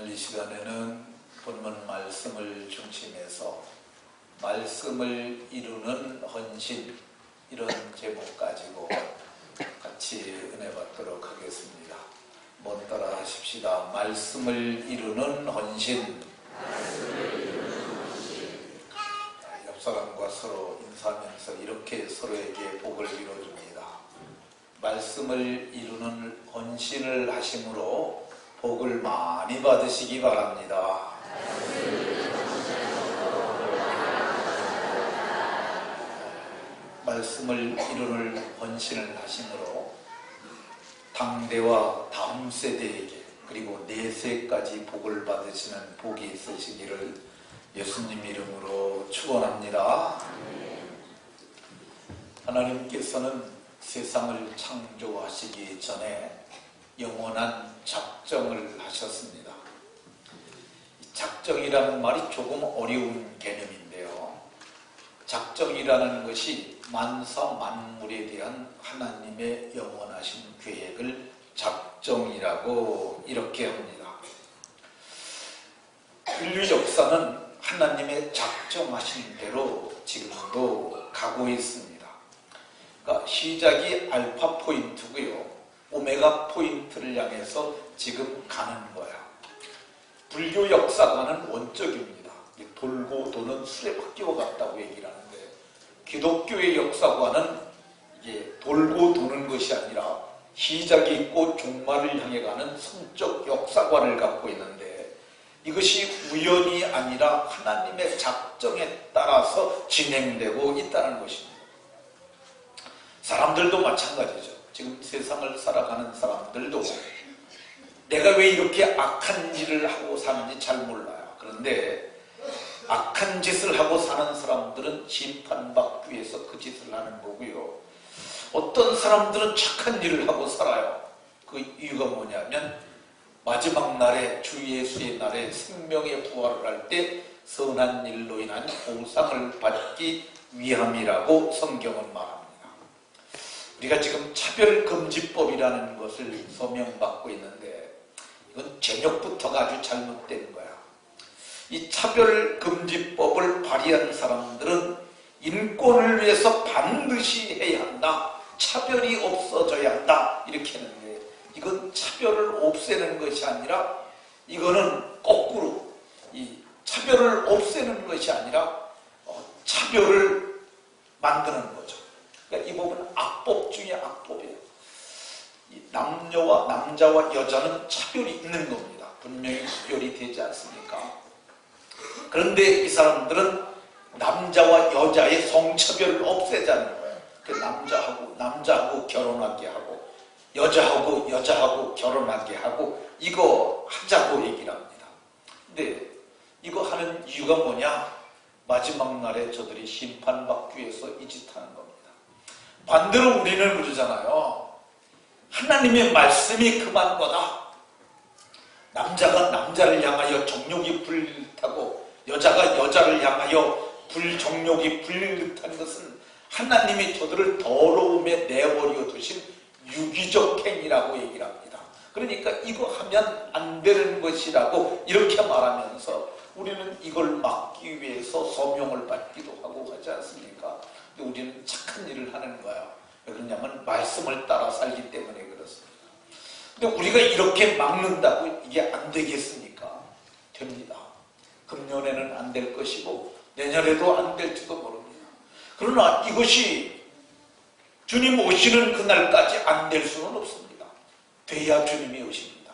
오늘 이 시간에는 본문 말씀을 중심해서 말씀을 이루는 헌신, 이런 제목 가지고 같이 은혜 받도록 하겠습니다. 먼 따라 하십시다. 말씀을 이루는 헌신. 옆 사람과 서로 인사하면서 이렇게 서로에게 복을 빌어줍니다. 말씀을 이루는 헌신을 하심으로 복을 많이 받으시기 바랍니다. 말씀을 이루는 헌신을 하심으로 당대와 다음 세대에게 그리고 내세까지 복을 받으시는 복이 있으시기를 예수님 이름으로 축원합니다. 하나님께서는 세상을 창조하시기 전에 영원한 작정을 하셨습니다. 작정이라는 말이 조금 어려운 개념인데요. 작정이라는 것이 만사 만물에 대한 하나님의 영원하신 계획을 작정이라고 이렇게 합니다. 인류 역사는 하나님의 작정하신 대로 지금도 가고 있습니다. 그러니까 시작이 알파 포인트고요. 오메가 포인트를 향해서 지금 가는 거야. 불교 역사관은 원적입니다. 돌고 도는 수레바퀴와 같다고 얘기를 하는데, 기독교의 역사관은 이게 돌고 도는 것이 아니라 시작이 있고 종말을 향해 가는 성적 역사관을 갖고 있는데, 이것이 우연이 아니라 하나님의 작정에 따라서 진행되고 있다는 것입니다. 사람들도 마찬가지죠. 지금 세상을 살아가는 사람들도 내가 왜 이렇게 악한 일을 하고 사는지 잘 몰라요. 그런데 악한 짓을 하고 사는 사람들은 심판받기 위해서 그 짓을 하는 거고요. 어떤 사람들은 착한 일을 하고 살아요. 그 이유가 뭐냐면 마지막 날에 주 예수의 날에 생명의 부활을 할 때 선한 일로 인한 보상을 받기 위함이라고 성경은 말합니다. 우리가 지금 차별금지법이라는 것을 서명받고 있는데 이건 제목부터가 아주 잘못된 거야. 이 차별금지법을 발의한 사람들은 인권을 위해서 반드시 해야 한다, 차별이 없어져야 한다, 이렇게 했는데 이건 차별을 없애는 것이 아니라 이거는 거꾸로 이 차별을 없애는 것이 아니라 차별을 만드는 거죠. 그러니까 이 법은 악법 중에 악법이에요. 이 남자와 여자는 차별이 있는 겁니다. 분명히 구별이 되지 않습니까? 그런데 이 사람들은 남자와 여자의 성차별을 없애자는 거예요. 남자하고 결혼하게 하고 여자하고 결혼하게 하고 이거 하자고 얘기를 합니다. 근데 이거 하는 이유가 뭐냐? 마지막 날에 저들이 심판받기 위해서 이 짓 하는 겁니다. 반대로 우리는 그러잖아요. 하나님의 말씀이 그만 거다. 남자가 남자를 향하여 정욕이 불타고 여자가 여자를 향하여 불정욕이 불타는 것은 하나님이 저들을 더러움에 내버려 두신 유기적 행위라고 얘기를 합니다. 그러니까 이거 하면 안 되는 것이라고 이렇게 말하면서 우리는 이걸 막기 위해서 서명을 받기도 하고 하지 않습니까? 우리는 착한 일을 하는 거야. 왜 그러냐면 말씀을 따라 살기 때문에 그렇습니다. 근데 우리가 이렇게 막는다고 이게 안 되겠습니까? 됩니다. 금년에는 안 될 것이고 내년에도 안 될지도 모릅니다. 그러나 이것이 주님 오시는 그날까지 안 될 수는 없습니다. 돼야 주님이 오십니다.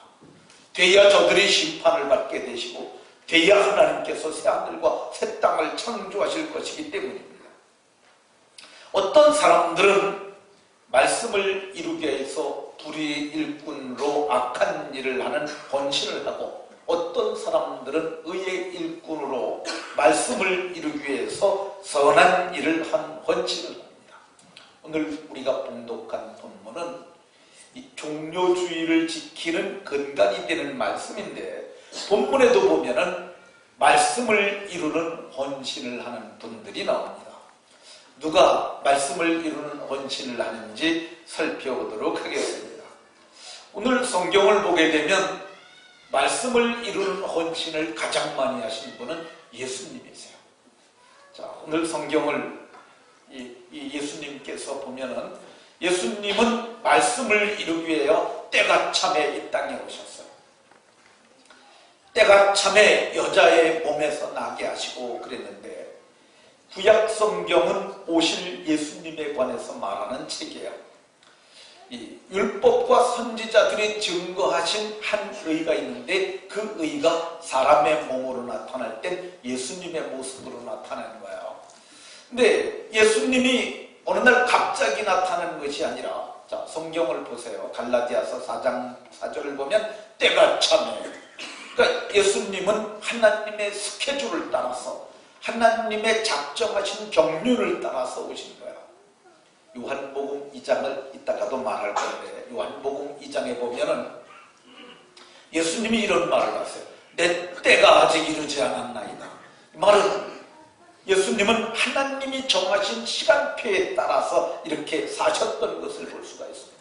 돼야 저들이 심판을 받게 되시고 돼야 하나님께서 새하늘과 새 땅을 창조하실 것이기 때문입니다. 어떤 사람들은 말씀을 이루기 위해서 불의의 일꾼으로 악한 일을 하는 헌신을 하고 어떤 사람들은 의의 일꾼으로 말씀을 이루기 위해서 선한 일을 한 헌신을 합니다. 오늘 우리가 봉독한 본문은 이 종료주의를 지키는 근간이 되는 말씀인데 본문에도 보면은 말씀을 이루는 헌신을 하는 분들이 나옵니다. 누가 말씀을 이루는 헌신을 하는지 살펴보도록 하겠습니다. 오늘 성경을 보게 되면 말씀을 이루는 헌신을 가장 많이 하신 분은 예수님이세요. 자, 오늘 성경을 예수님께서 보면은 예수님은 말씀을 이루기 위하여 때가 참에 이 땅에 오셨어요. 때가 참에 여자의 몸에서 나게 하시고 그랬는데, 구약 성경은 오실 예수님에 관해서 말하는 책이에요. 이 율법과 선지자들이 증거하신 한 의가 있는데, 그 의가 사람의 몸으로 나타날 땐 예수님의 모습으로 나타나는 거예요. 근데 예수님이 어느 날 갑자기 나타나는 것이 아니라, 자, 성경을 보세요. 갈라디아서 4장 4절을 보면 때가 참에, 그러니까 예수님은 하나님의 스케줄을 따라서, 하나님의 작정하신 경륜을 따라서 오신 거예요. 요한복음 2장을 이따가도 말할 건데, 요한복음 2장에 보면은 예수님이 이런 말을 하세요. 내 때가 아직 이르지 않았나이다. 이 말은 예수님은 하나님이 정하신 시간표에 따라서 이렇게 사셨던 것을 볼 수가 있습니다.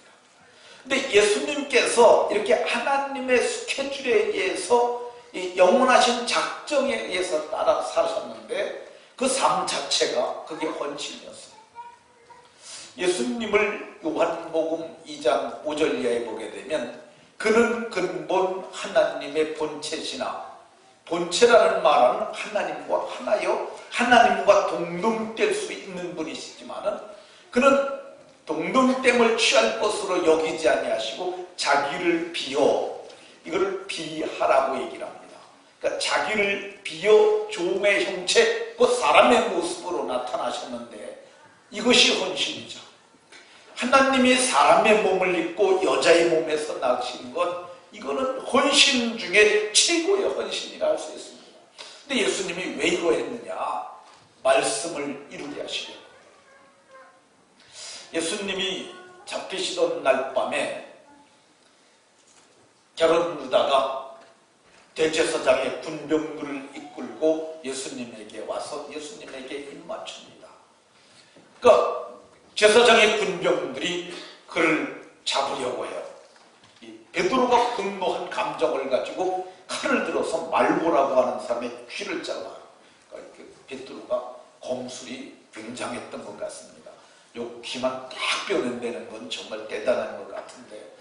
근데 예수님께서 이렇게 하나님의 스케줄에 의해서 이 영원하신 작정에 의해서 따라 사셨는데, 그 삶 자체가 그게 헌신이었어요. 예수님을 요한복음 2장 5절 이하에 보게 되면, 그는 근본 하나님의 본체시나, 본체라는 말은 하나님과 하나요, 하나님과 동등될 수 있는 분이시지만은 그는 동등됨을 취할 것으로 여기지 아니하시고 자기를 비어, 이거를 비하라고 얘기를 합니다. 그러니까 자기를 비어 종의 형체, 그 사람의 모습으로 나타나셨는데, 이것이 헌신이죠. 하나님이 사람의 몸을 입고 여자의 몸에서 나신 것, 이거는 헌신 중에 최고의 헌신이라 할 수 있습니다. 근데 예수님이 왜 이거 했느냐? 말씀을 이루게 하시려. 예수님이 잡히시던 날 밤에 게롯 유다가 대제사장의 군병들을 이끌고 예수님에게 와서 예수님에게 입맞춥니다. 그러니까 제사장의 군병들이 그를 잡으려고 해요. 베드로가 분노한 감정을 가지고 칼을 들어서 말보라고 하는 사람의 귀를 잘라요. 그러니까 베드로가 검술이 굉장했던 것 같습니다. 요 귀만 딱 뼈낸다는 건 정말 대단한 것 같은데,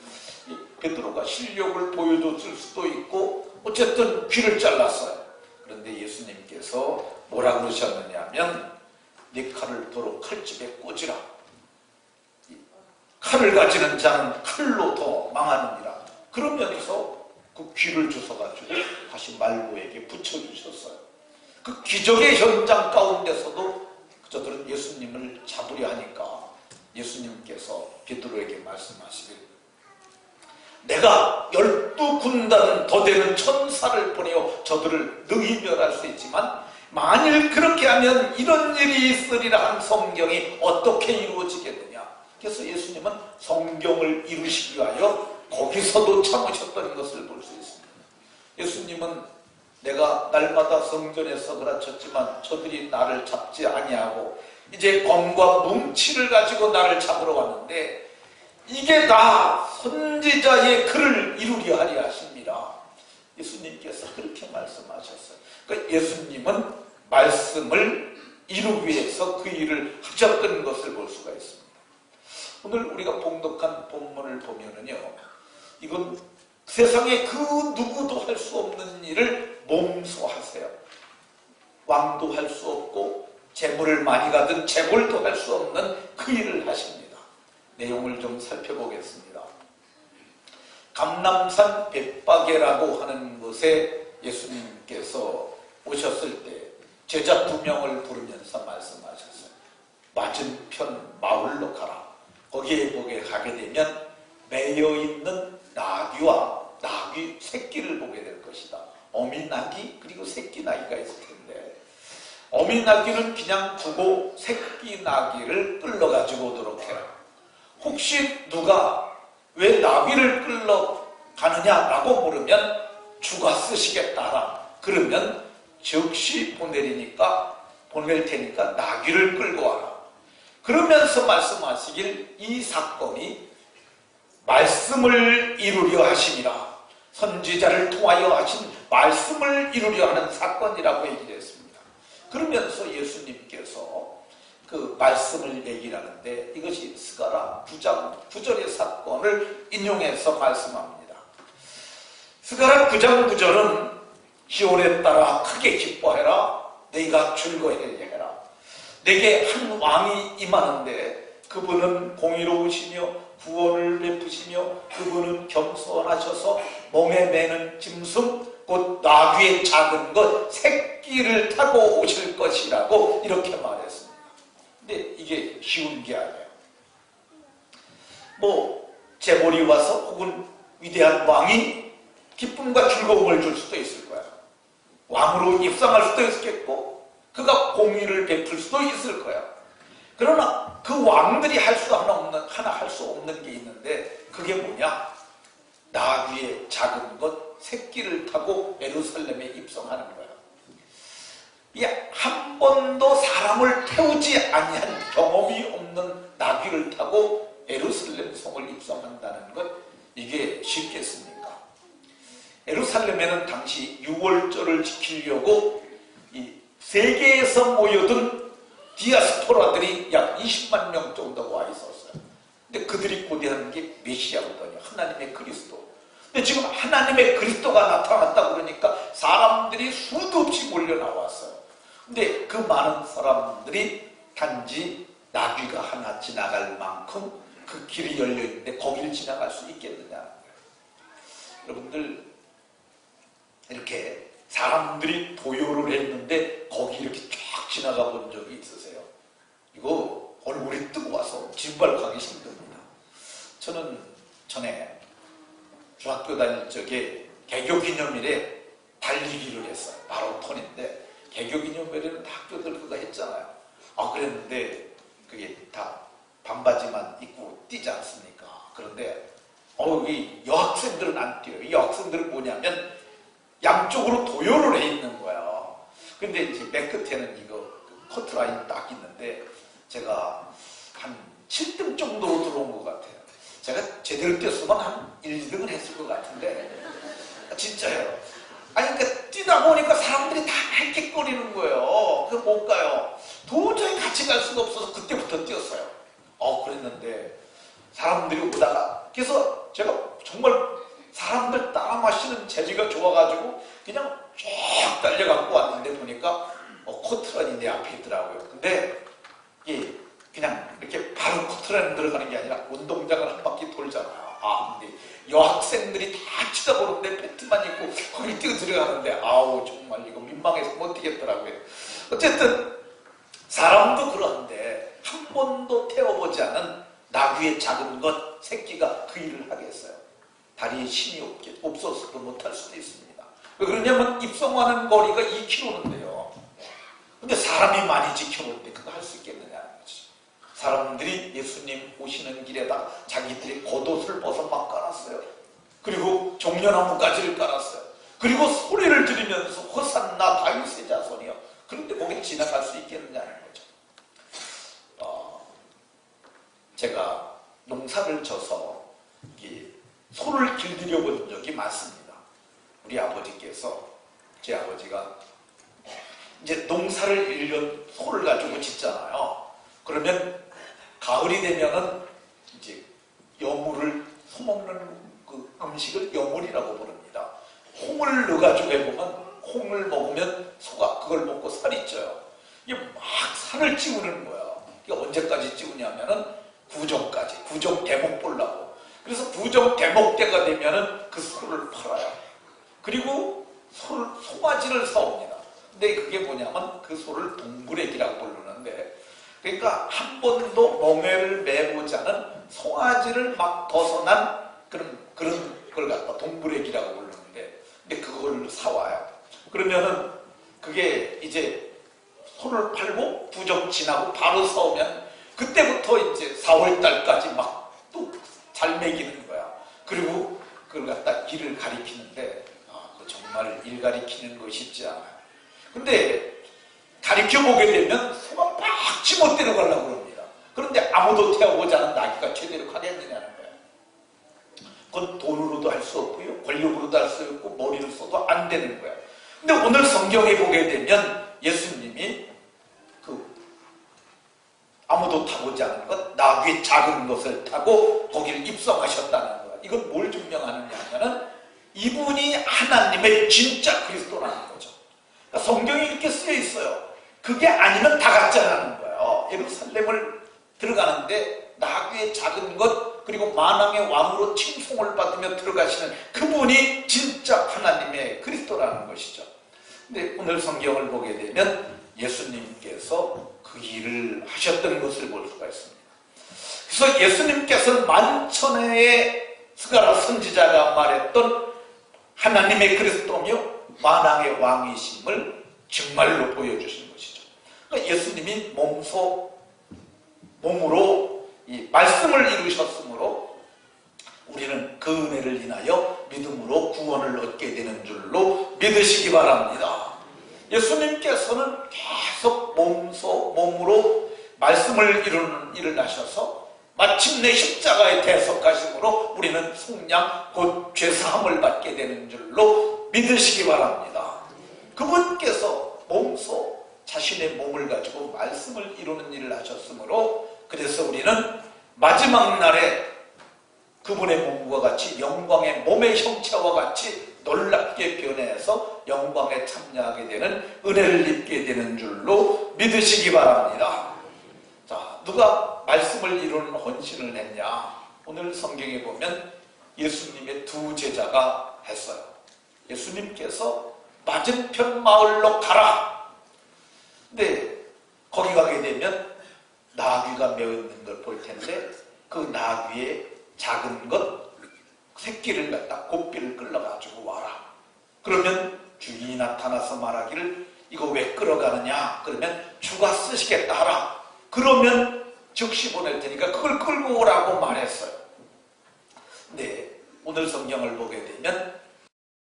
베드로가 실력을 보여줬을 수도 있고 어쨌든 귀를 잘랐어요. 그런데 예수님께서 뭐라 그러셨느냐 하면, 네 칼을 도로 칼집에 꽂으라. 칼을 가지는 자는 칼로 더 망하느니라. 그러면서 그 귀를 주워가지고 다시 말보에게 붙여주셨어요. 그 기적의 현장 가운데서도 저들은 예수님을 잡으려 하니까 예수님께서 베드로에게 말씀하시길, 내가 12군단 더 되는 천사를 보내어 저들을 능히 멸할 수 있지만, 만일 그렇게 하면 이런 일이 있으리라 한 성경이 어떻게 이루어지겠느냐. 그래서 예수님은 성경을 이루시기 위하여 거기서도 참으셨던 것을 볼 수 있습니다. 예수님은 내가 날마다 성전에서 그라쳤지만 저들이 나를 잡지 아니하고 이제 검과 뭉치를 가지고 나를 잡으러 왔는데, 이게 다 선지자의 글을 이루려 하리 하십니다. 예수님께서 그렇게 말씀하셨어요. 그러니까 예수님은 말씀을 이루기 위해서 그 일을 하셨던 것을 볼 수가 있습니다. 오늘 우리가 봉독한 본문을 보면은요, 이건 세상에 그 누구도 할 수 없는 일을 몸소 하세요. 왕도 할 수 없고 재물을 많이 가든 재벌도 할 수 없는 그 일을 하십니다. 내용을 좀 살펴보겠습니다. 감람산 벳바게라고 하는 곳에 예수님께서 오셨을 때 제자 2명을 부르면서 말씀하셨어요. 맞은편 마을로 가라. 거기에 가게 되면 매여있는 나귀와 나귀 새끼를 보게 될 것이다. 어미 나귀 그리고 새끼 나귀가 있을 텐데, 어미 나귀는 그냥 두고 새끼 나귀를 끌러가지고 오도록 해라. 혹시 누가 왜 나귀를 끌러가느냐라고 물으면 주가 쓰시겠다라. 그러면 즉시 보낼 테니까 나귀를 끌고 와라. 그러면서 말씀하시길, 이 사건이 말씀을 이루려 하심이라. 선지자를 통하여 하신 말씀을 이루려 하는 사건이라고 얘기를 했습니다. 그러면서 예수님께서 그 말씀을 얘기를 하는데 이것이 스가랴 9장 9절의 사건을 인용해서 말씀합니다. 스가랴 9장 9절은 시온에 따라 크게 기뻐해라. 너희가 즐거워해라. 내게 한 왕이 임하는데 그분은 공의로우시며 구원을 베푸시며 그분은 겸손하셔서 멍에 매는 짐승 곧 나귀의 작은 것 새끼를 타고 오실 것이라고 이렇게 말했습니다. 근데 이게 쉬운 게 아니에요. 뭐 재벌이 와서 혹은 위대한 왕이 기쁨과 즐거움을 줄 수도 있을 거예요. 왕으로 입성할 수도 있겠고 그가 공의를 베풀 수도 있을 거예요. 그러나 그 왕들이 할 수 하나 할 수 없는 게 있는데 그게 뭐냐? 나귀의 작은 것 새끼를 타고 예루살렘에 입성하는 거예요. 이게 한 번도 사람을 태우지 아니한 경험이 없는 나귀를 타고 예루살렘 성을 입성한다는 것, 이게 쉽겠습니까? 예루살렘에는 당시 6월절을 지키려고 이 세계에서 모여든 디아스포라들이 약 20만 명 정도가 와 있었어요. 근데 그들이 고대하는 게 메시아거든요. 하나님의 그리스도. 근데 지금 하나님의 그리스도가 나타났다 그러니까 사람들이 수도 없이 몰려 나왔어요. 근데 그 많은 사람들이 단지 나귀가 하나 지나갈 만큼 그 길이 열려있는데 거기를 지나갈 수 있겠느냐는 거예요. 여러분들 이렇게 사람들이 도요를 했는데 거기 이렇게 쫙 지나가 본 적이 있으세요? 이거 얼굴이 뜨거워서 진발하기 힘듭니다. 저는 전에 중학교 다닐 적에 개교기념일에 달리기를 했어요. 마라톤인데 개교기념일에는 학교들 그거 했잖아요. 그랬는데 그게 다 반바지만 입고 뛰지 않습니까? 그런데 이 여학생들은 안 뛰어요. 이 여학생들은 뭐냐면 양쪽으로 도요를 해 있는 거예요. 근데 이제 맨 끝에는 이거 커트라인 딱 있는데 제가 한 7등 정도로 들어온 것 같아요. 제가 제대로 뛰었으면 한 1, 2등을 했을 것 같은데 진짜요. 아니 그러니까 뛰다 보니까 사람들이 다 헥헥거리는 거예요. 그래서 못 가요. 도저히 같이 갈 수가 없어서 그때부터 뛰었어요. 그랬는데 사람들이 오다가 그래서 제가 정말 사람들 따라 마시는 재주가 좋아가지고 그냥 쭉 달려갖고 왔는데 보니까 코트라인이 내 앞에 있더라고요. 근데 그냥 이렇게 바로 코트라인 들어가는 게 아니라 운동장을 한 바퀴 돌잖아요. 근데 여학생들이 다 치다보는데 팬티만 입고 거기 뛰어 들어가는데 정말 이거 민망해서 못 뛰겠더라고요. 어쨌든 사람도 그런데 한 번도 태워보지 않은 나귀의 작은 것 새끼가 그 일을 하겠어요. 다리에 힘이 없어서도 못할 수도 있습니다. 왜 그러냐면 입성하는 거리가 2km인데요. 근데 사람이 많이 지켜보는데 그거 할 수 있겠느냐는 거죠. 사람들이 예수님 오시는 길에다 자기들이 겉옷을 벗어 막 깔았어요. 그리고 종려나무가지를 깔았어요. 그리고 소리를 지르면서 호산나 다윗의 자손이요. 그런데 거기 지나갈 수 있겠느냐는 거죠. 제가 농사를 져서 소를 길들여 본 적이 많습니다. 우리 아버지께서, 제 아버지가 이제 농사를 1년 소를 가지고 짓잖아요. 그러면 가을이 되면은 이제 여물을, 소먹는 그 음식을 여물이라고 부릅니다. 콩을 넣어가지고 해보면 콩을 먹으면 소가 그걸 먹고 살이 쪄요. 이게 막 살을 찌우는 거야. 이게 언제까지 찌우냐면은 구정까지, 구정 대목 보려고. 그래서 구정 대목 때가 되면은 그 소를 팔아요. 그리고 송아지를 사옵니다. 근데 그게 뭐냐면 그 소를 동부렉이라고 부르는데, 그러니까 한 번도 멍에를 매보지 않은 송아지를 막 벗어난 그런 걸 갖다 동부렉이라고 부르는데, 근데 그걸 사와요. 그러면은 그게 이제 소를 팔고 구정 지나고 바로 사오면 그때부터 이제 4월달까지 막 또 잘 먹이는 거야. 그리고 그걸 갖다 길을 가리키는데 그 정말 일 가리키는 거 쉽지 않아요. 근데 가리켜보게 되면 소가 막 치못 데려가려고 그럽니다. 그런데 아무도 태워보지 않은 나귀가 제대로 가겠느냐는 거예요. 그건 돈으로도 할 수 없고요, 권력으로도 할 수 없고, 머리를 써도 안 되는 거야. 근데 오늘 성경에 보게 되면 예수님이 아무도 타보지 않은 것, 나귀 작은 것을 타고 거기를 입성하셨다는 거야. 이건 뭘 증명하느냐 하면은 이분이 하나님의 진짜 그리스도라는 거죠. 그러니까 성경이 이렇게 쓰여 있어요. 그게 아니면 다 가짜라는 거예요. 예루살렘을 들어가는데 나귀의 작은 것, 그리고 만왕의 왕으로 칭송을 받으며 들어가시는 그분이 진짜 하나님의 그리스도라는 것이죠. 근데 오늘 성경을 보게 되면 예수님께서 그 일을 하셨던 것을 볼 수가 있습니다. 그래서 예수님께서는 만천하의 스가랴 선지자가 말했던 하나님의 그리스도며 만왕의 왕이심을 정말로 보여주신 것이죠. 그러니까 예수님이 몸으로 이 말씀을 이루셨으므로 우리는 그 은혜를 인하여 믿음으로 구원을 얻게 되는 줄로 믿으시기 바랍니다. 예수님께서는 계속 몸으로 말씀을 이루는 일을 하셔서 마침내 십자가에 대속하심으로 우리는 속량 곧 죄사함을 받게 되는 줄로 믿으시기 바랍니다. 그분께서 몸소 자신의 몸을 가지고 말씀을 이루는 일을 하셨으므로 그래서 우리는 마지막 날에 그분의 몸과 같이 영광의 몸의 형체와 같이 놀랍게 변해서 영광에 참여하게 되는 은혜를 입게 되는 줄로 믿으시기 바랍니다. 자, 누가 말씀을 이루는 헌신을 했냐? 오늘 성경에 보면 예수님의 두 제자가 했어요. 예수님께서 맞은편 마을로 가라. 근데 거기 가게 되면 나귀가 메어 있는 걸 볼 텐데 그 나귀의 작은 것 새끼를 갖다 고삐를 끌어가지고 와라. 그러면 주인이 나타나서 말하기를 이거 왜 끌어가느냐? 그러면 주가 쓰시겠다 하라. 그러면 즉시 보낼 테니까 그걸 끌고 오라고 말했어요. 근데 오늘 성경을 보게 되면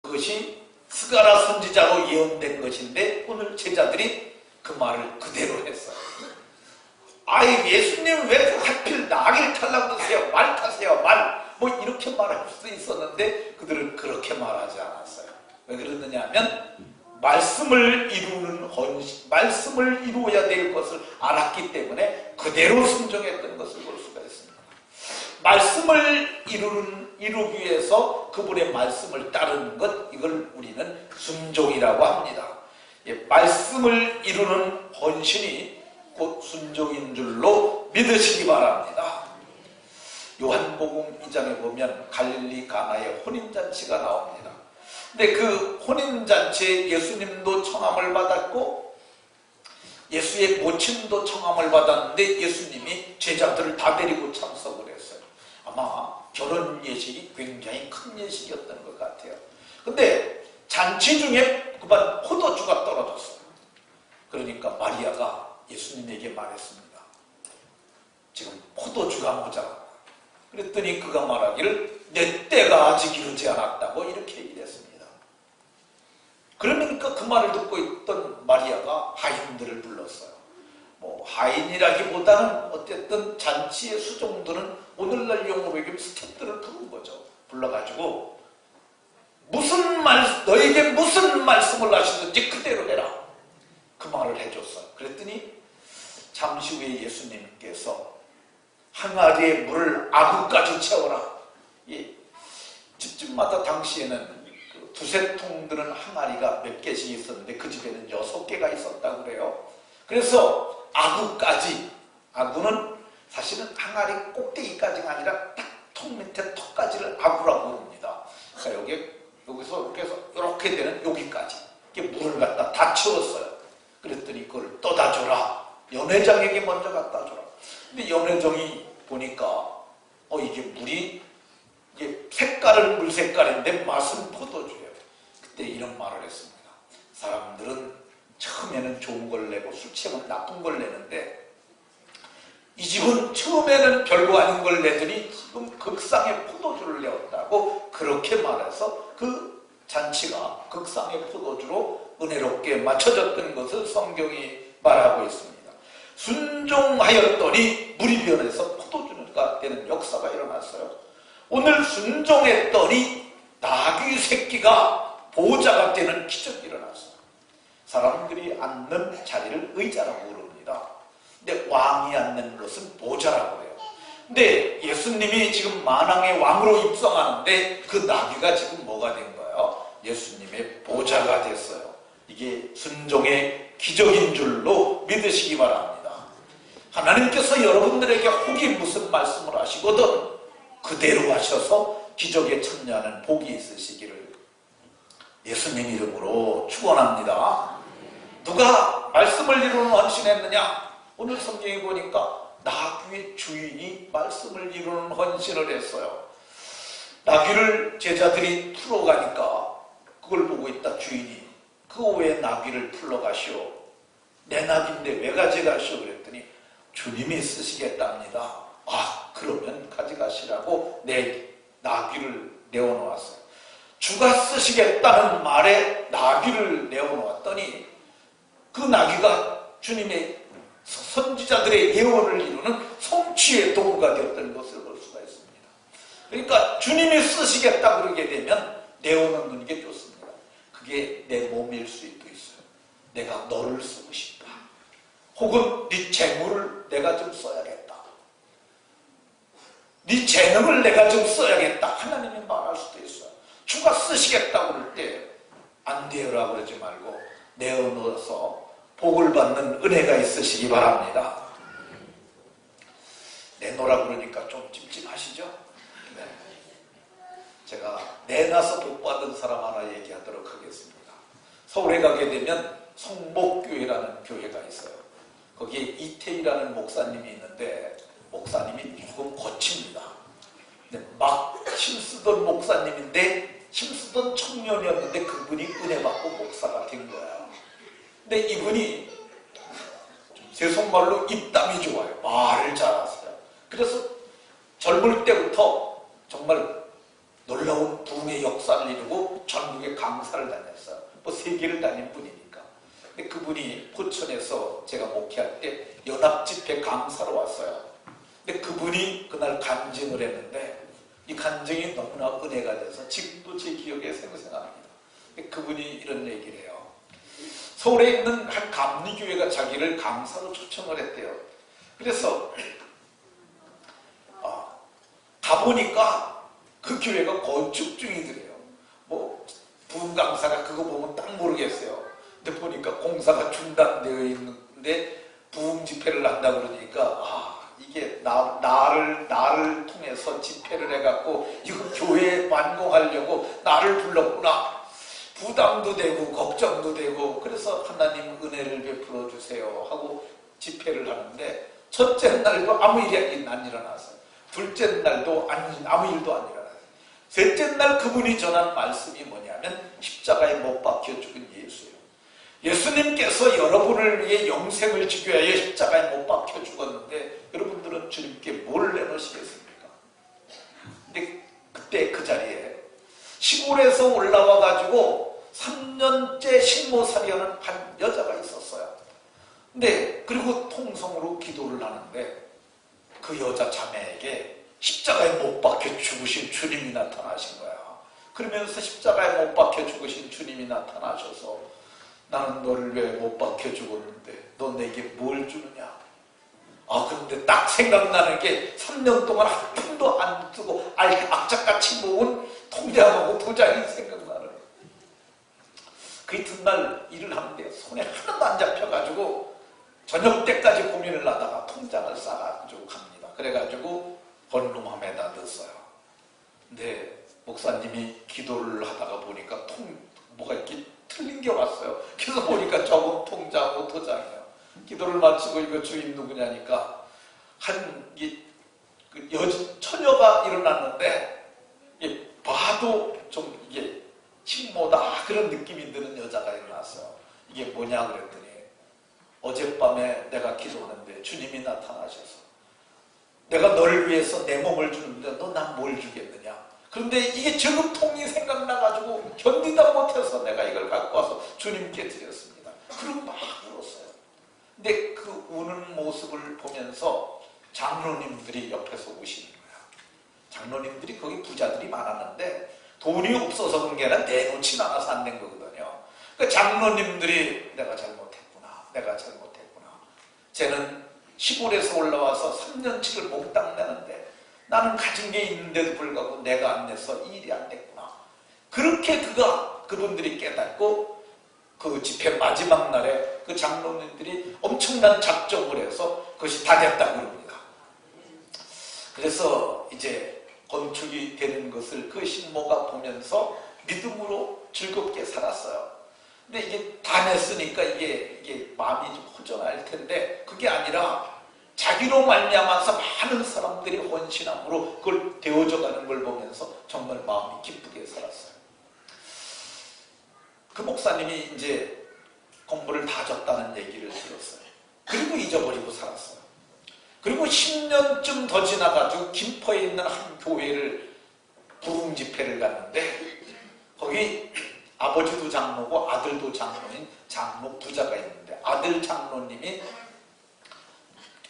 그것이 스가랴 선지자로 예언된 것인데 오늘 제자들이 그 말을 그대로 했어요. 아이 예수님 왜 하필 나귀를 타려고 드세요? 말 타세요 말. 뭐 이렇게 말할 수도 있었는데 그들은 그렇게 말하지 않았어요. 왜 그러느냐 하면 말씀을 이루는 헌신, 말씀을 이루어야 될 것을 알았기 때문에 그대로 순종했던 것을 볼 수가 있습니다. 말씀을 이루기 위해서 그분의 말씀을 따르는 것, 이걸 우리는 순종이라고 합니다. 예, 말씀을 이루는 헌신이 곧 순종인 줄로 믿으시기 바랍니다. 요한복음 2장에 보면 갈릴리 가나의 혼인잔치가 나옵니다. 근데 그 혼인잔치에 예수님도 청함을 받았고 예수의 모친도 청함을 받았는데 예수님이 제자들을 다 데리고 참석을 했어요. 아마 결혼 예식이 굉장히 큰 예식이었던 것 같아요. 근데 잔치 중에 그만 포도주가 떨어졌어요. 그러니까 마리아가 예수님에게 말했습니다. 지금 포도주가 모자라. 그랬더니 그가 말하기를 내 때가 아직 이르지 않았다고 이렇게 얘기를 했습니다. 그러니까 그 말을 듣고 있던 마리아가 하인들을 불렀어요. 뭐 하인이라기보다는 어쨌든 잔치의 수종들은 오늘날 용어로 얘기하면 스태프들을 부른 거죠. 불러가지고 너에게 무슨 말씀을 하시든지 그대로 해라. 그 말을 해줬어요. 그랬더니 잠시 후에 예수님께서 항아리에 물을 아구까지 채워라. 예, 집집마다 당시에는 그 두세 통 드는 항아리가 몇 개씩 있었는데 그 집에는 6개가 있었다고 그래요. 그래서 아구까지, 아구는 사실은 항아리 꼭대기까지가 아니라 딱 턱 밑에 턱까지를 아구라고 부릅니다. 그러니까 여기서 이렇게 해서 이렇게 되는 여기까지 이렇게 물을 갖다 다 채웠어요. 그랬더니 그걸 떠다 줘라. 연회장에게 먼저 갖다 줘라. 근데 연회장이 보니까 이게 물이 이게 색깔은 물 색깔인데 맛은 포도주예요. 그때 이런 말을 했습니다. 사람들은 처음에는 좋은 걸 내고 술 취하면 나쁜 걸 내는데 이 집은 처음에는 별거 아닌 걸 내더니 지금 극상의 포도주를 내었다고 그렇게 말해서 그 잔치가 극상의 포도주로 은혜롭게 맞춰졌던 것을 성경이 말하고 있습니다. 순종하였더니 물이 변해서 포도주가 되는 역사가 일어났어요. 오늘 순종했더니 나귀 새끼가 보호자가 되는 기적이 일어났어요. 사람들이 앉는 자리를 의자라고 부릅니다. 근데 왕이 앉는 것은 보좌라고 해요. 근데 예수님이 지금 만왕의 왕으로 입성하는데 그 나귀가 지금 뭐가 된 거예요? 예수님의 보좌가 됐어요. 이게 순종의 기적인 줄로 믿으시기 바랍니다. 하나님께서 여러분들에게 혹이 무슨 말씀을 하시거든 그대로 하셔서 기적에 참여하는 복이 있으시기를 예수님 이름으로 축원합니다. 누가 말씀을 이루는 헌신했느냐? 오늘 성경에 보니까 나귀의 주인이 말씀을 이루는 헌신을 했어요. 나귀를 제자들이 풀어가니까 그걸 보고 있다 주인이. 그거 왜 나귀를 풀러가시오? 내 나귀인데 왜 가져가시오? 그랬더니 주님이 쓰시겠답니다. 아, 그러면 가져가시라고 내 나귀를 내어놓았어요. 주가 쓰시겠다는 말에 나귀를 내어놓았더니 그 나귀가 주님의 선지자들의 예언을 이루는 성취의 도구가 되었던 것을 볼 수가 있습니다. 그러니까 주님이 쓰시겠다 그러게 되면 내어놓는 게 좋습니다. 그게 내 몸일 수도 있어요. 내가 너를 쓰고 싶다. 혹은 네 재물을 내가 좀 써야겠다. 네 재능을 내가 좀 써야겠다. 하나님이 말할 수도 있어요. 주가 쓰시겠다고 그럴 때 안 되어라 그러지 말고 내어놓아서 복을 받는 은혜가 있으시기 바랍니다. 내놓으라 그러니까 좀 찜찜하시죠? 네. 제가 내놔서 복 받은 사람 하나 얘기하도록 하겠습니다. 서울에 가게 되면 성목교회라는 교회가 있어요. 거기에 이태희라는 목사님이 있는데 목사님이 조금 거칩니다. 근데 막 힘쓰던 목사님인데 힘쓰던 청년이었는데 그분이 은혜 받고 목사가 된 거예요. 근데 이분이 제 속말로 입담이 좋아요. 말을 잘하세요. 그래서 젊을 때부터 정말 놀라운 부흥의 역사를 이루고 전국에 강사를 다녔어요. 뭐 세계를 다닌 분이니까. 근데 그분이 포천에서 제가 목회할 때 연합집회 강사로 왔어요. 근데 그분이 그날 간증을 했는데 이 간증이 너무나 은혜가 돼서 지금도 제 기억에 생생합니다. 근데 그분이 이런 얘기를 해요. 서울에 있는 한 감리교회가 자기를 강사로 초청을 했대요. 그래서 가보니까 그 교회가 건축 중이더래요. 뭐 부흥 강사가 그거 보면 딱 모르겠어요. 근데 보니까 공사가 중단되어 있는데 부흥 집회를 한다 그러니까 이게 나를 통해서 집회를 해갖고 이거 교회 완공하려고 나를 불렀구나. 부담도 되고 걱정도 되고 그래서 하나님 은혜를 베풀어 주세요 하고 집회를 하는데 첫째 날도 아무 일이 안 일어났어요. 둘째 날도 아무 일도 안 일어났어요. 셋째 날 그분이 전한 말씀이 뭐냐면 십자가에 못 박혀 죽은 예수예요. 예수님께서 여러분을 위해 영생을 지기 위하여 십자가에 못 박혀 죽었는데 여러분들은 주님께 뭘 내놓으시겠습니까? 근데 그때 그 자리에 시골에서 올라와 가지고 3년째 식모살이하는 한 여자가 있었어요. 근데 그리고 통성으로 기도를 하는데 그 여자 자매에게 십자가에 못 박혀 죽으신 주님이 나타나신 거야. 그러면서 십자가에 못 박혀 죽으신 주님이 나타나셔서 나는 너를 왜 못 박혀 죽었는데 너 내게 뭘 주느냐? 그런데 딱 생각나는 게 3년 동안 한 푼도 안 쓰고 악착같이 모은 통장하고 도장이 생각나는 거예요. 그 이튿날 일을 하는데 손에 하나도 안 잡혀가지고 저녁 때까지 고민을 하다가 통장을 싸가지고 갑니다. 그래가지고 번룸함에다 넣었어요. 근데 목사님이 기도를 하다가 보니까 뭐가 이렇게 틀린 게 왔어요. 그래서 보니까 저건 통장하고 도장이에요. 기도를 마치고 이거 주인 누구냐니까 처녀가 일어났는데 봐도 좀 이게 식모다 그런 느낌이 드는 여자가 일어났어요. 이게 뭐냐 그랬더니 어젯밤에 내가 기도하는데 주님이 나타나셔서 내가 너를 위해서 내 몸을 주는데 너 난 뭘 주겠느냐. 그런데 이게 저금통이 생각나가지고 견디다 못해서 내가 이걸 갖고 와서 주님께 드렸습니다. 그리고 막 울었어요. 근데 그 우는 모습을 보면서 장로님들이 옆에서 우시는 거야. 장로님들이 거기 부자들이 많았는데 돈이 없어서 그런 게 아니라 내놓지 않아서 안 된 거거든요. 그 장로님들이 내가 잘못했구나, 내가 잘못했구나. 쟤는 시골에서 올라와서 3년치를 몽땅 내는데 나는 가진 게 있는데도 불구하고 내가 안 내서 일이 안 됐구나. 그렇게 그분들이 깨닫고 그 집회 마지막 날에 그 장로님들이 엄청난 작정을 해서 그것이 다 됐다고 그럽니다. 그래서 이제 건축이 되는 것을 그 신모가 보면서 믿음으로 즐겁게 살았어요. 근데 이게 다 냈으니까 이게 마음이 좀 허전할 텐데 그게 아니라 자기로 말미암아서 많은 사람들이 헌신함으로 그걸 되어져가는 걸 보면서 정말 마음이 기쁘게 살았어요. 그 목사님이 이제 공부를 다 줬다는 얘기를 들었어요. 그리고 잊어버리고 살았어요. 그리고 10년쯤 더 지나가지고 김포에 있는 한 교회를 부흥 집회를 갔는데 거기 아버지도 장로고 아들도 장로인 장로 부자가 있는데 아들 장로님이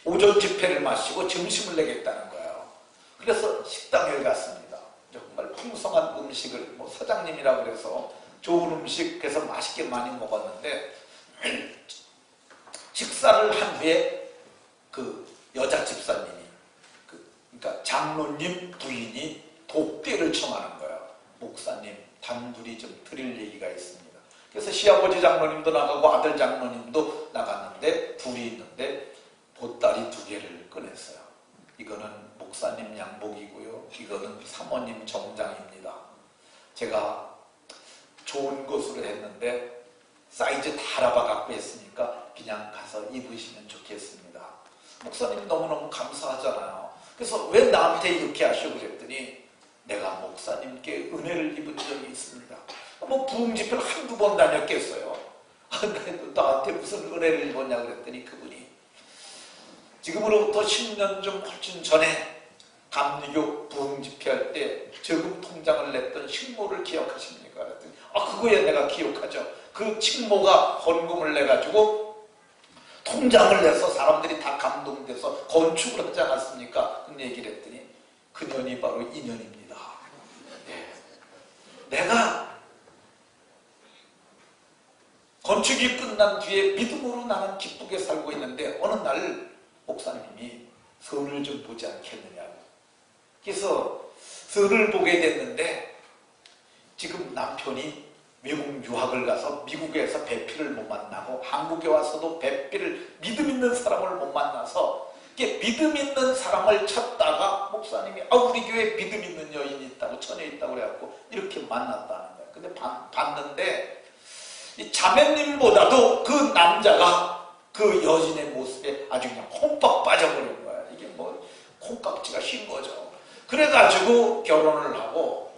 오전 집회를 마시고 점심을 내겠다는 거예요. 그래서 식당에 갔습니다. 정말 풍성한 음식을 뭐 사장님이라 그래서 좋은 음식 해서 맛있게 많이 먹었는데 식사를 한 후에 그 여자 집사님이 그러니까 장로님 부인이 독대를 청하는 거예요. 목사님 단둘이 좀 드릴 얘기가 있습니다. 그래서 시아버지 장로님도 나가고 아들 장로님도 나갔는데 둘이 있는데 보따리 2개를 꺼냈어요. 이거는 목사님 양복이고요. 이거는 사모님 정장입니다. 제가 좋은 것으로 했는데 사이즈 다 알아봐 갖고 했으니까 그냥 가서 입으시면 좋겠습니다. 목사님이 너무너무 감사하잖아요. 그래서 왜 나한테 이렇게 하시고 그랬더니 내가 목사님께 은혜를 입은 적이 있습니다. 뭐 부흥 집회를 한두 번 다녔겠어요. 나한테 무슨 은혜를 입었냐 그랬더니 그분이 지금으로부터 10년 좀 훨씬 전에 감리교 부흥 집회할 때 저금 통장을 냈던 식모를 기억하십니까? 그랬더니 그거야 내가 기억하죠. 그 식모가 헌금을 내가지고 통장을 내서 사람들이 다 감동돼서 건축을 하지 않았습니까? 그 얘기를 했더니 그년이 바로 인연입니다. 네. 내가 건축이 끝난 뒤에 믿음으로 나는 기쁘게 살고 있는데 어느 날 목사님이 선을 좀 보지 않겠느냐고. 그래서 선을 보게 됐는데 지금 남편이 외국 유학을 가서 미국에서 배필을 못 만나고 한국에 와서도 믿음 있는 사람을 못 만나서 믿음 있는 사람을 찾다가 목사님이 우리 교회에 믿음 있는 여인이 있다고 처녀 있다고 그래갖고 이렇게 만났다는 거예요. 근데 봤는데 이 자매님보다도 그 남자가 그 여인의 모습에 아주 그냥 콩박 빠져버린 거야. 이게 뭐 콩깍지가 쉰 거죠. 그래가지고 결혼을 하고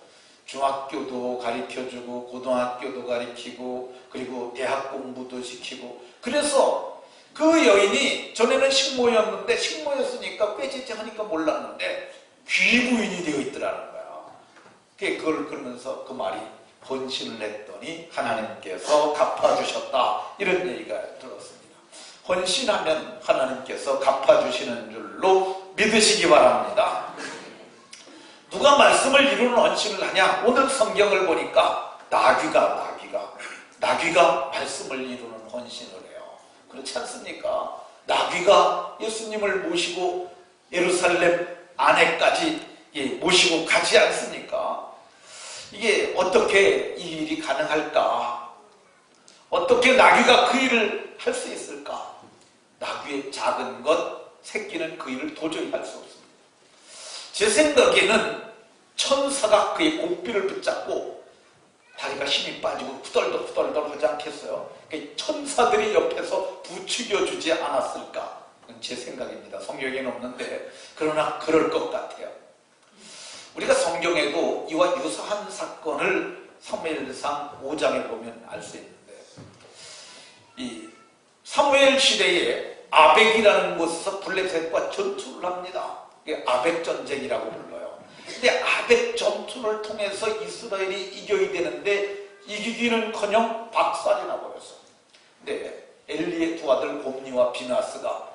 중학교도 가르쳐주고 고등학교도 가르치고 그리고 대학 공부도 시키고 그래서 그 여인이 전에는 식모였는데 식모였으니까 꾀지지하니까 몰랐는데 귀부인이 되어 있더라는 거야. 그걸 그러면서 그 말이 헌신을 했더니 하나님께서 갚아주셨다 이런 얘기가 들었습니다. 헌신하면 하나님께서 갚아주시는 줄로 믿으시기 바랍니다. 누가 말씀을 이루는 헌신을 하냐? 오늘 성경을 보니까 나귀가 말씀을 이루는 헌신을 해요. 그렇지 않습니까? 나귀가 예수님을 모시고 예루살렘 안에까지 모시고 가지 않습니까? 이게 어떻게 이 일이 가능할까? 어떻게 나귀가 그 일을 할 수 있을까? 나귀의 작은 것, 새끼는 그 일을 도저히 할 수 없습니다. 제 생각에는 천사가 그의 고삐를 붙잡고 다리가 힘이 빠지고 후덜덜 하지 않겠어요? 천사들이 옆에서 부추겨주지 않았을까? 그건 제 생각입니다. 성경에는 없는데 그러나 그럴 것 같아요. 우리가 성경에도 이와 유사한 사건을 사무엘상 5장에 보면 알 수 있는데 이 사무엘 시대에 아벡이라는 곳에서 블레셋과 전투를 합니다. 이게 아벡 전쟁이라고 불러요. 근데 아벡 전투를 통해서 이스라엘이 이겨야 되는데 이기기는커녕 박살이 나버렸어. 근데 엘리의 두 아들 곰니와 비나스가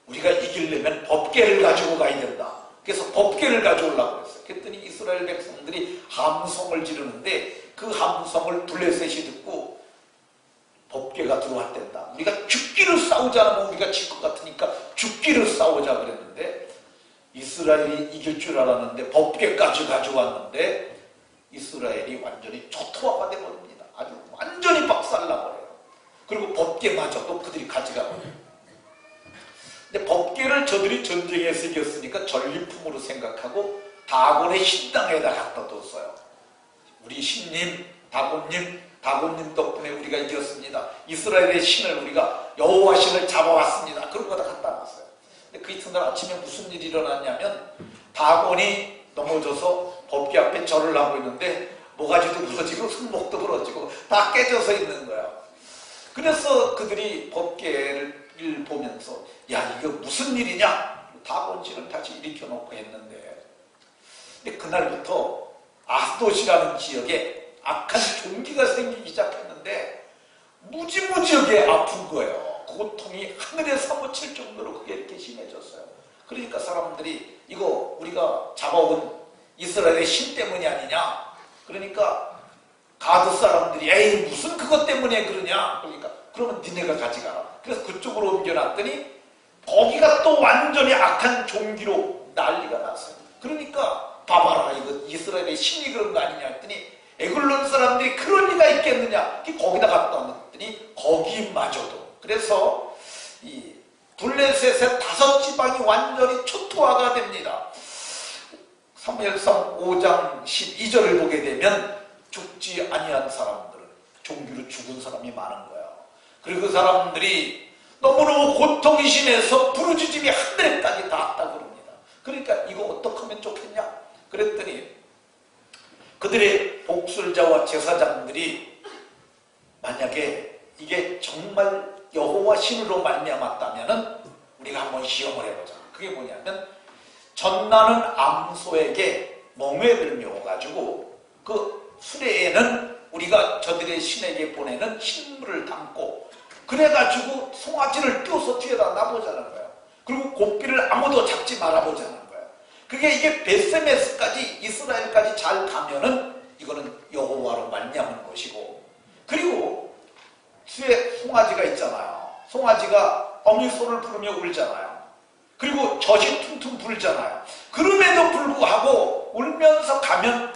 우리가 이기려면 법궤를 가지고 가야 된다. 그래서 법궤를 가져오려고 했어요. 그랬더니 이스라엘 백성들이 함성을 지르는데 그 함성을 블레셋이 듣고 법궤가 들어왔댄다. 우리가 죽기를 싸우지 않으면 우리가 질 것 같으니까 죽기를 싸우자 그랬는데 이스라엘이 이길 줄 알았는데 법궤까지 가져왔는데 이스라엘이 완전히 초토화가 되버립니다. 아주 완전히 박살나버려요. 그리고 법궤마저도 그들이 가져가버려요. 근데 법궤를 저들이 전쟁에서 이겼으니까 전리품으로 생각하고 다곤의 신당에다 갖다 뒀어요. 우리 신님, 다곤님 덕분에 우리가 이겼습니다. 이스라엘의 신을 우리가 여호와 신을 잡아왔습니다. 그런 거다 갖다 놨어요. 근데 그 이튿날 아침에 무슨 일이 일어났냐면 다곤이 넘어져서 법궤 앞에 절을 하고 있는데 모가지도 부러지고 손목도 부러지고 다 깨져서 있는 거야. 그래서 그들이 법궤를 보면서 야 이거 무슨 일이냐? 다곤신을 다시 일으켜놓고 했는데 근데 그날부터 아스돗이라는 지역에 악한 종기가 생기기 시작했는데 무지무지하게 아픈 거예요. 고통이 하늘에 사무칠 정도로 그게 이렇게 심해졌어요. 그러니까 사람들이 이거 우리가 잡아온 이스라엘의 신 때문이 아니냐. 그러니까 가드 사람들이 에이 무슨 그것 때문에 그러냐. 그러니까 그러면 니네가 가져가라. 그래서 그쪽으로 옮겨놨더니 거기가 또 완전히 악한 종기로 난리가 났어요. 그러니까 봐봐라 이거 이스라엘의 신이 그런 거 아니냐 했더니 에글론 사람들이 그런 리가 있겠느냐. 거기다 갖다 놨더니 거기마저도. 그래서 이 블레셋의 5지방이 완전히 초토화가 됩니다. 사무엘상 5장 12절을 보게 되면 죽지 아니한 사람들은 종기로 죽은 사람이 많은 거예요. 그리고 그 사람들이 너무너무 고통이 심해서 부르짖음이 하늘에까지 닿았다 그럽니다. 그러니까 이거 어떻게 하면 좋겠냐? 그랬더니 그들의 복술자와 제사장들이 만약에 이게 정말 여호와 신으로 말미암았다면은 우리가 한번 시험을 해보자. 그게 뭐냐면 전나는 암소에게 멍에를 메워가지고 그 수레에는 우리가 저들의 신에게 보내는 신물을 담고 그래가지고 송아지를 띄워서 뒤에다 놔보자는 거예요. 그리고 곡기를 아무도 잡지 말아보자는 거예요. 그게 이게 베세메스까지 이스라엘까지 잘 가면은 이거는 여호와로 말미암은 것이고 그리고 뒤에 송아지가 있잖아요. 송아지가 어미소를 부르며 울잖아요. 그리고 젖이 퉁퉁 불잖아요. 그럼에도 불구하고 울면서 가면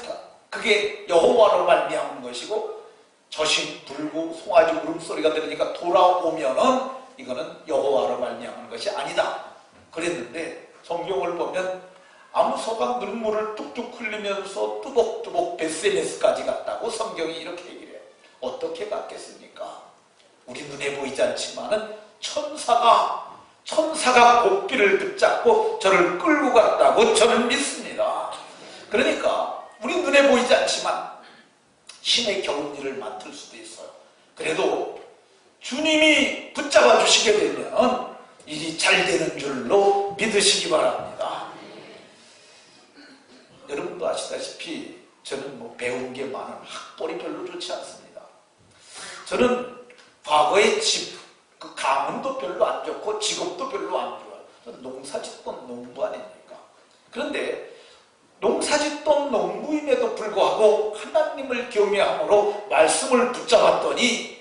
그게 여호와로 말미암은 것이고 젖이 불고 송아지 울음소리가 들으니까 돌아오면은 이거는 여호와로 말미암은 것이 아니다. 그랬는데 성경을 보면 암소가 눈물을 뚝뚝 흘리면서 뚜벅뚜벅 베세메스까지 갔다고 성경이 이렇게 얘기를 해요. 어떻게 갔겠습니까? 우리 눈에 보이지 않지만은 천사가 곡기를 붙잡고 저를 끌고 갔다고 저는 믿습니다. 그러니까 우리 눈에 보이지 않지만 신의 겨운 일을 맡을 수도 있어요. 그래도 주님이 붙잡아 주시게 되면 일이 잘 되는 줄로 믿으시기 바랍니다. 여러분도 아시다시피 저는 뭐 배운 게 많은 학벌이 별로 좋지 않습니다. 저는 과거의 그 가문도 별로 안 좋고 직업도 별로 안 좋아요. 저는 농사짓던 농부 아닙니까? 그런데 농사짓던 농부임에도 불구하고 하나님을 경외함으로 말씀을 붙잡았더니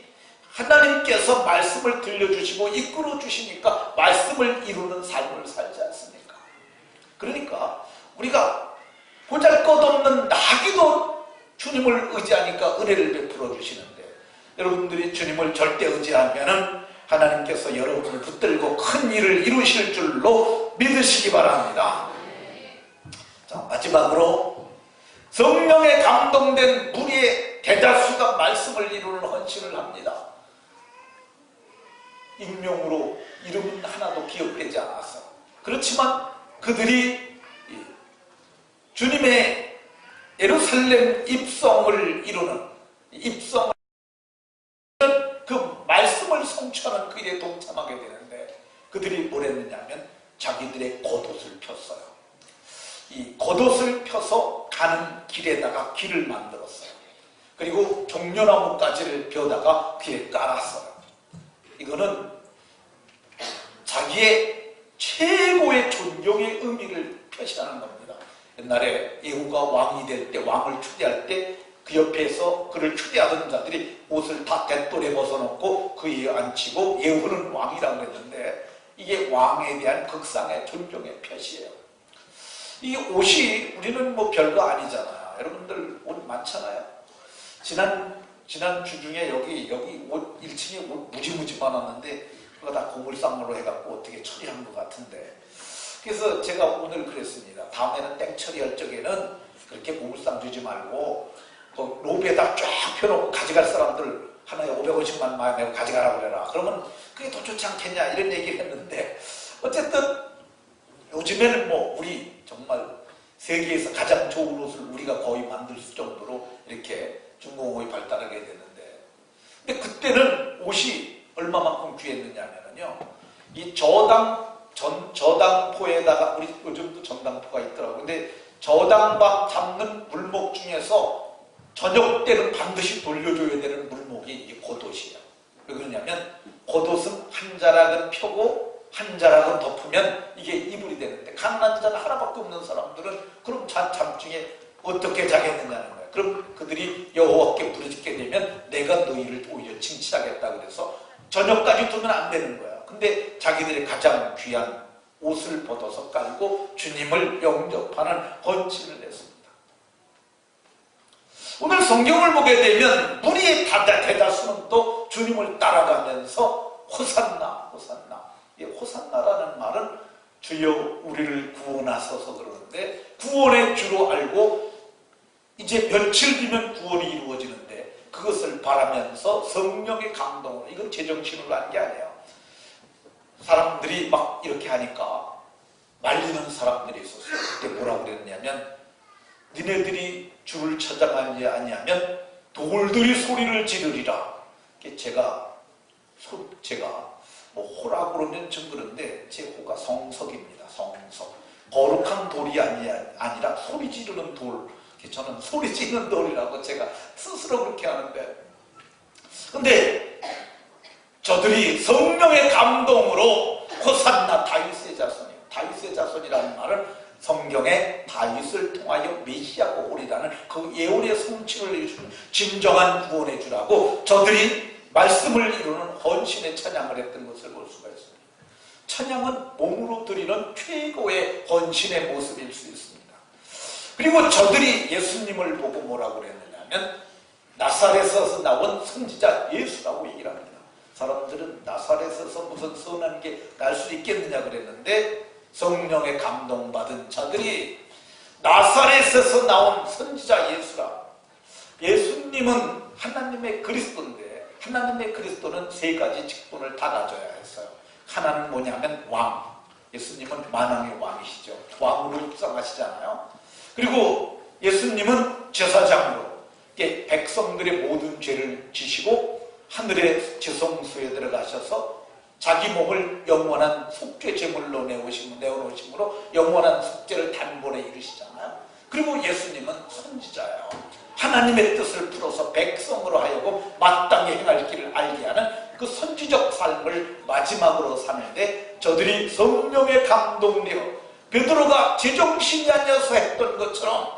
하나님께서 말씀을 들려주시고 이끌어 주시니까 말씀을 이루는 삶을 살지 않습니까? 그러니까 우리가 보잘것없는 나귀도 주님을 의지하니까 은혜를 베풀어 주시는데 여러분들이 주님을 절대 의지하면은 하나님께서 여러분을 붙들고 큰 일을 이루실 줄로 믿으시기 바랍니다. 자, 마지막으로 성령에 감동된 무리의 대다수가 말씀을 이루는 헌신을 합니다. 익명으로 이름은 하나도 기억되지 않았어. 그렇지만 그들이 주님의 예루살렘 입성을 이루는 그 말씀을 성취하는 그 일에 동참하게 되는데 그들이 뭘 했느냐면 자기들의 겉옷을 폈어요. 이 겉옷을 펴서 가는 길에다가 길을 만들었어요. 그리고 종려나무가지를 벼다가 귀에 깔았어요. 이거는 자기의 최고의 존경의 의미를 표시하는 겁니다. 옛날에 예후가 왕이 될 때, 왕을 추대할 때 그 옆에서 그를 추대하던 자들이 옷을 다 대돌에 벗어놓고 그 위에 앉히고 예후는 왕이라고 그랬는데, 이게 왕에 대한 극상의 존경의 표시예요. 이 옷이 우리는 뭐 별거 아니잖아요. 여러분들 옷 많잖아요. 지난 주 중에 여기 옷 1층에 옷 무지무지 많았는데 그거 다 고물상으로 해갖고 어떻게 처리한 것 같은데, 그래서 제가 오늘 그랬습니다. 다음에는 땡처리 할 적에는 그렇게 고물상 주지 말고 그 로비에다 쫙 펴놓고 가져갈 사람들 하나에 550만 만 내고 가져가라고 그래라. 그러면 그게 더 좋지 않겠냐 이런 얘기를 했는데, 어쨌든 요즘에는 뭐 우리 정말 세계에서 가장 좋은 옷을 우리가 거의 만들 정도로 이렇게 중공업이 발달하게 됐는데, 근데 그때는 옷이 얼마만큼 귀했느냐면요, 이 저당포에다가, 우리 요즘도 전당포가 있더라고요. 근데 저당밥 잡는 물목 중에서 저녁 때는 반드시 돌려줘야 되는 물목이 이 겉옷이에요. 왜 그러냐면 겉옷은 한 자락은 펴고 한 자락은 덮으면 이게 이불이 되는데, 가난한 자는 하나밖에 없는 사람들은 그럼 잠중에 어떻게 자겠느냐는 거예요. 그럼 그들이 여호와께 부르짖게 되면 내가 너희를 오히려 징치하겠다 그래서 저녁까지 두면 안 되는 거야. 근데 자기들의 가장 귀한 옷을 벗어서 깔고 주님을 영접하는 헌신을 했습니다. 오늘 성경을 보게 되면 무리의 대다수는 또 주님을 따라가면서 호산나, 호산나. 이 호산나라는 말은 주여 우리를 구원하소서 그러는데, 구원의 주로 알고 이제 며칠 뒤면 구원이 이루어지는데 그것을 바라면서 성령의 감동으로, 이건 제정신으로 하는 게 아니에요. 사람들이 막 이렇게 하니까 말리는 사람들이 있었어요. 그때 뭐라고 그랬냐면, 니네들이 주를 찾아가지 아니하면 돌들이 소리를 지르리라. 제가 뭐 호라고 그러면 좀 그런데 제 호가 성석입니다. 성석. 거룩한 돌이 아니라 소리 지르는 돌. 저는 소리 지르는 돌이라고 제가 스스로 그렇게 하는데, 근데 저들이 성령의 감동으로 호산나 다윗의 자손이에요. 다윗의 자손이라는 말은 성경에 다윗을 통하여 메시아가 오리라는 그 예언의 성취를 이루는 진정한 구원의 주라고 저들이 말씀을 이루는 헌신의 찬양을 했던 것을 볼 수가 있습니다. 찬양은 몸으로 드리는 최고의 헌신의 모습일 수 있습니다. 그리고 저들이 예수님을 보고 뭐라고 그랬느냐면 나사렛에서 나온 선지자 예수라고 얘기를 합니다. 사람들은 나사렛에서 무슨 선한 게 날 수 있겠느냐 그랬는데, 성령의 감동받은 자들이 나사렛에서 나온 선지자 예수라. 예수님은 하나님의 그리스도인데, 하나님의 그리스도는 세 가지 직분을 다 가져야 했어요. 하나는 뭐냐면 왕. 예수님은 만왕의 왕이시죠. 왕으로 입성하시잖아요. 그리고 예수님은 제사장으로 백성들의 모든 죄를 지시고 하늘의 지성소에 들어가셔서 자기 몸을 영원한 속죄 제물로 내어놓으심으로 영원한 속죄를 단번에 이루시잖아요. 그리고 예수님은 선지자예요. 하나님의 뜻을 풀어서 백성으로 하여금 마땅히 행할 길을 알게 하는 그 선지적 삶을 마지막으로 사는데, 저들이 성령의 감동되어 베드로가 제정신이 아니어서 했던 것처럼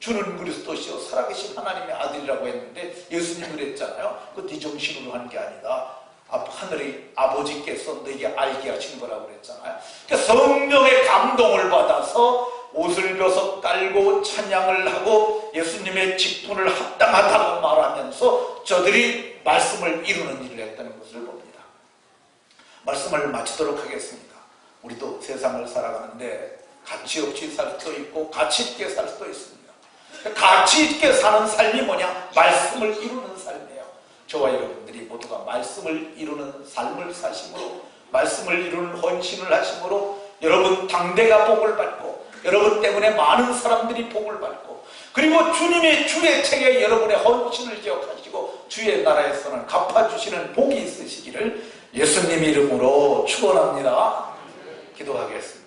주는 그리스도시요 살아계신 하나님의 아들이라고 했는데, 예수님 그랬잖아요. 그 네 정신으로 한 게 아니다. 하늘의 아버지께서 너에게 알게 하신 거라고 그랬잖아요. 그러니까 성령의 감동을 받아서 옷을 벗어 깔고 찬양을 하고 예수님의 직분을 합당하다고 말하면서 저들이 말씀을 이루는 일을 했다는 것을 봅니다. 말씀을 마치도록 하겠습니다. 우리도 세상을 살아가는데 가치 없이 살 수도 있고 가치 있게 살 수도 있습니다. 가치 있게 사는 삶이 뭐냐? 말씀을 이루는 삶이에요. 저와 여러분들이 모두가 말씀을 이루는 삶을 사심으로, 말씀을 이루는 헌신을 하심으로 여러분 당대가 복을 받고, 여러분 때문에 많은 사람들이 복을 받고, 그리고 주님의 주의 책에 여러분의 헌신을 기억하시고 주의 나라에서는 갚아주시는 복이 있으시기를 예수님 이름으로 축원합니다. 기도하겠습니다.